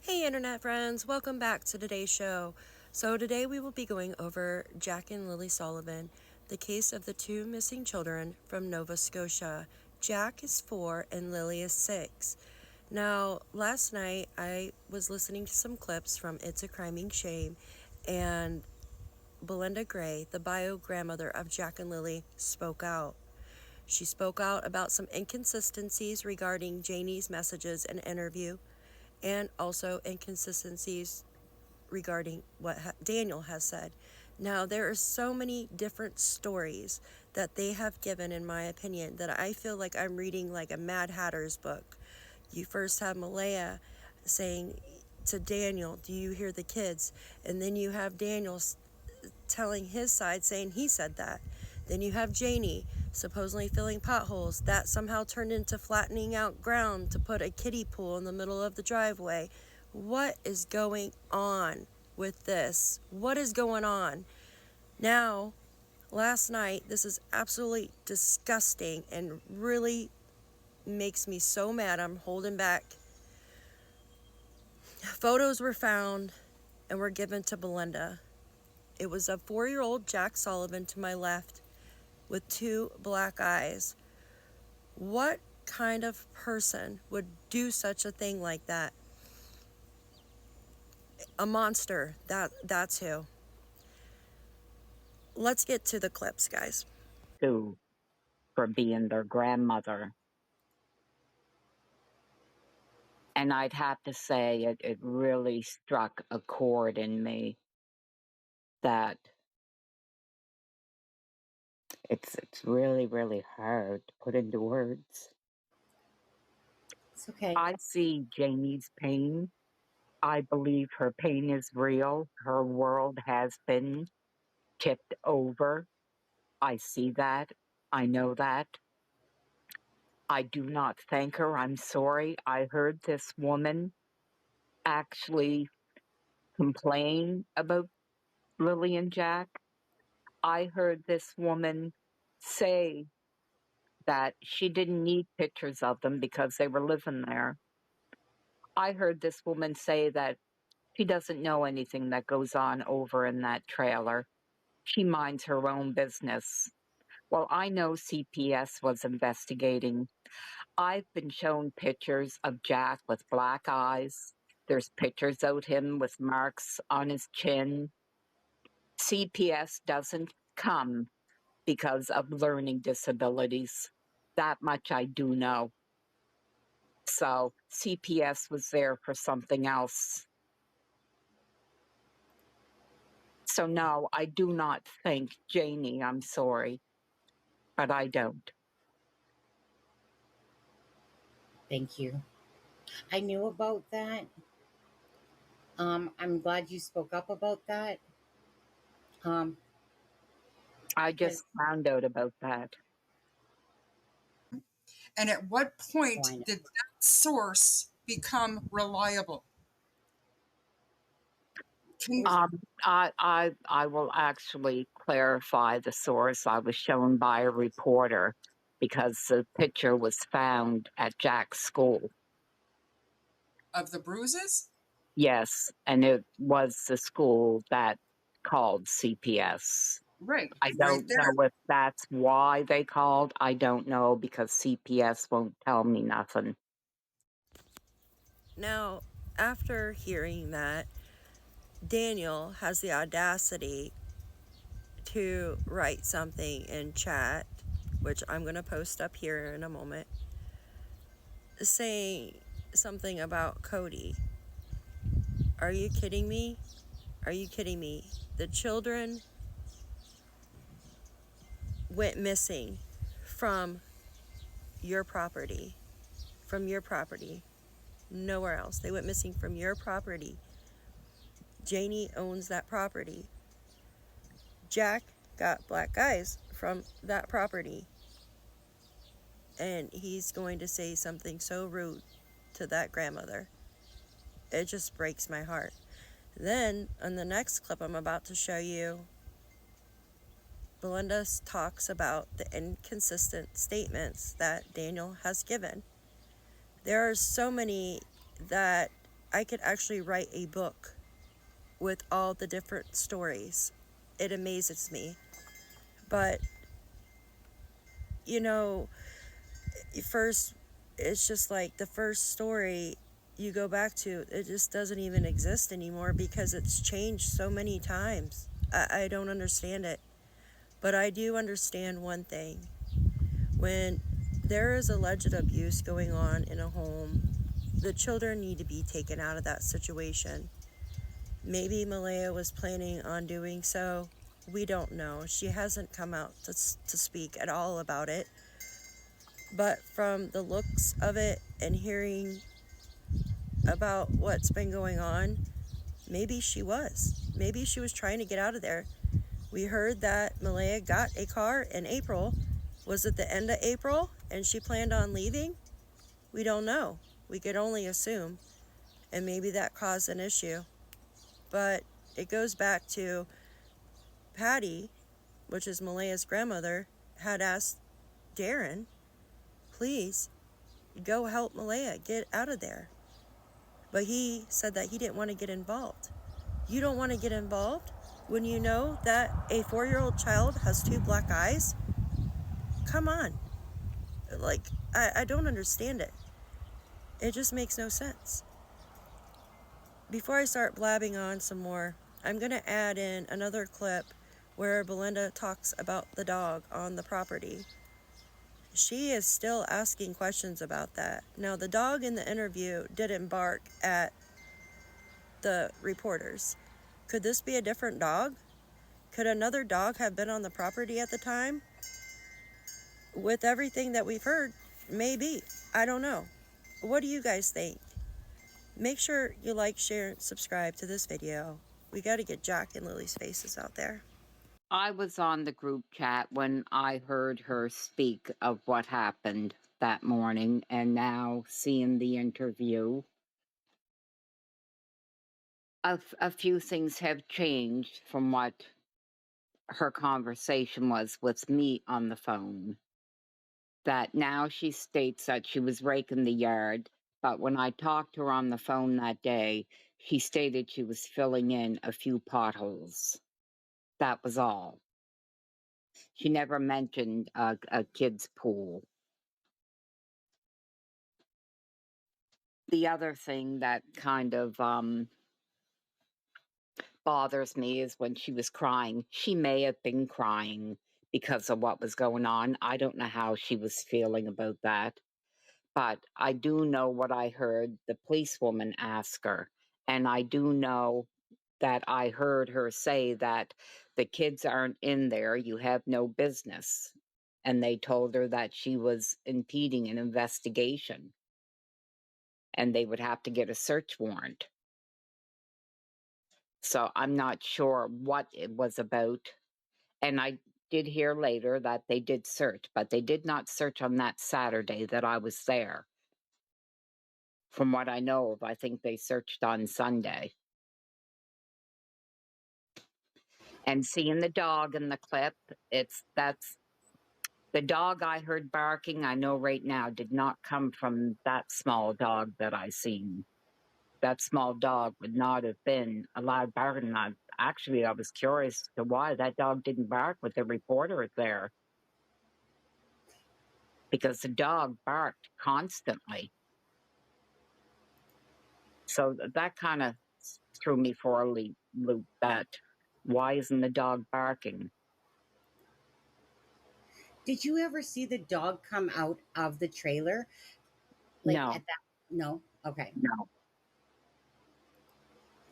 Hey internet friends, welcome back to today's show. So today we will be going over Jack and Lilly Sullivan, the case of the two missing children from Nova Scotia. Jack is 4 and Lilly is 6. Now, last night I was listening to some clips from It's a Criming Shame, and Belinda Gray, the bio-grandmother of Jack and Lilly, spoke out. She spoke out about some inconsistencies regarding Janie's messages and interview, and also inconsistencies regarding what Daniel has said. Now, there are so many different stories that they have given, in my opinion, that I feel like I'm reading like a Mad Hatter's book. You first have Malaya saying to Daniel, "Do you hear the kids?" And then you have Daniel telling his side, saying he said that. Then you have Janie supposedly filling potholes. That somehow turned into flattening out ground to put a kiddie pool in the middle of the driveway. What is going on with this? What is going on? Now, last night, this is absolutely disgusting and really makes me so mad. I'm holding back. Photos were found and were given to Belinda. It was a 4-year-old Jack Sullivan to my left with 2 black eyes. What kind of person would do such a thing like that? A monster. That's who. Let's get to the clips, guys. For being their grandmother. And I'd have to say it really struck a chord in me that it's really, really hard to put into words. It's okay. I see Janie's pain. I believe her pain is real. Her world has been tipped over. I see that. I know that. I do not thank her. I'm sorry. I heard this woman actually complain about Lilly and Jack. I heard this woman say that she didn't need pictures of them because they were living there. I heard this woman say that she doesn't know anything that goes on over in that trailer. She minds her own business. Well, I know CPS was investigating. I've been shown pictures of Jack with black eyes. There's pictures of him with marks on his chin. CPS doesn't come because of learning disabilities. That much I do know. So CPS was there for something else. So no, I do not think Janie, I'm sorry, but I don't. Thank you. I knew about that. I'm glad you spoke up about that. I just found out about that. And at what point did that source become reliable? I will actually clarify the source. I was shown by a reporter because the picture was found at Jack's school. Of the bruises? Yes, and it was the school that called CPS. Right. I don't know if that's why they called. I don't know because CPS won't tell me nothing. Now, after hearing that, Daniel has the audacity to write something in chat, which I'm going to post up here in a moment, saying something about Cody. Are you kidding me? Are you kidding me? The children went missing from your property. From your property. Nowhere else. They went missing from your property. Janie owns that property. Jack got black eyes from that property. And he's going to say something so rude to that grandmother. It just breaks my heart. Then, on the next clip I'm about to show you, Belinda talks about the inconsistent statements that Daniel has given. There are so many that I could actually write a book with all the different stories. It amazes me. But, you know, first, it's just like the first story you go back to, it just doesn't even exist anymore because it's changed so many times. I don't understand it. But I do understand one thing. When there is alleged abuse going on in a home, the children need to be taken out of that situation. Maybe Malaya was planning on doing so. We don't know. She hasn't come out to speak at all about it. But from the looks of it and hearing about what's been going on, maybe she was. Maybe she was trying to get out of there. We heard that Malaya got a car in April. Was it the end of April and she planned on leaving? We don't know. We could only assume. And maybe that caused an issue. But it goes back to Patty, which is Malaya's grandmother, had asked Darren, please go help Malaya get out of there. But he said that he didn't want to get involved. You don't want to get involved when you know that a 4-year-old child has 2 black eyes? Come on. Like, I don't understand it. It just makes no sense. Before I start blabbing on some more, I'm going to add in another clip where Belinda talks about the dog on the property. She is still asking questions about that. Now, the dog in the interview didn't bark at the reporters. Could this be a different dog? Could another dog have been on the property at the time? With everything that we've heard, maybe. I don't know. What do you guys think? Make sure you like, share, and subscribe to this video. We got to get Jack and Lily's faces out there. I was on the group chat when I heard her speak of what happened that morning, and now seeing the interview, a few things have changed from what her conversation was with me on the phone. That now she states that she was raking the yard, but when I talked to her on the phone that day, she stated she was filling in a few potholes. That was all. She never mentioned a kid's pool. The other thing that kind of bothers me is when she was crying. She may have been crying because of what was going on. I don't know how she was feeling about that. But I do know what I heard the policewoman ask her. And I do know that I heard her say that the kids aren't in there, you have no business. And they told her that she was impeding an investigation and they would have to get a search warrant. So I'm not sure what it was about. And I did hear later that they did search, but they did not search on that Saturday that I was there. From what I know of, I think they searched on Sunday. And seeing the dog in the clip, that's the dog I heard barking, I know right now, did not come from that small dog that I seen. That small dog would not have been allowed barking. Actually, I was curious to why that dog didn't bark with the reporter there. Because the dog barked constantly. So that kind of threw me for a loop, that why isn't the dog barking? Did you ever see the dog come out of the trailer? Like No. at that? No? Okay. No.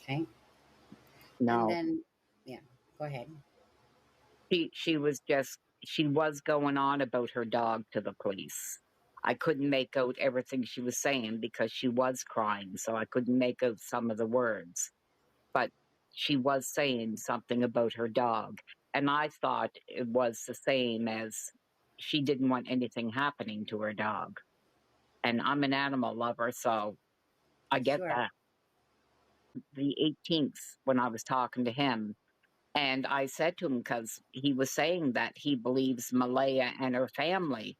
Okay. No. And then, yeah, go ahead. She was going on about her dog to the police. I couldn't make out everything she was saying because she was crying, so I couldn't make out some of the words. But she was saying something about her dog, and I thought it was the same as she didn't want anything happening to her dog. And I'm an animal lover, so I get Sure. that. The 18th, when I was talking to him, and I said to him, because he was saying that he believes Malaya and her family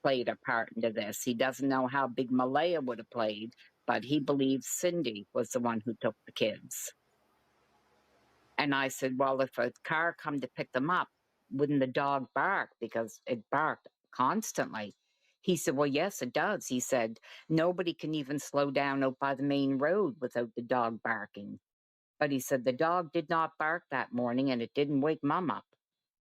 played a part into this. He doesn't know how big Malaya would have played, but he believes Cindy was the one who took the kids. And I said, well, if a car come to pick them up, wouldn't the dog bark? Because it barked constantly. He said, well, yes, it does. He said, nobody can even slow down out by the main road without the dog barking. But he said the dog did not bark that morning and it didn't wake Mom up.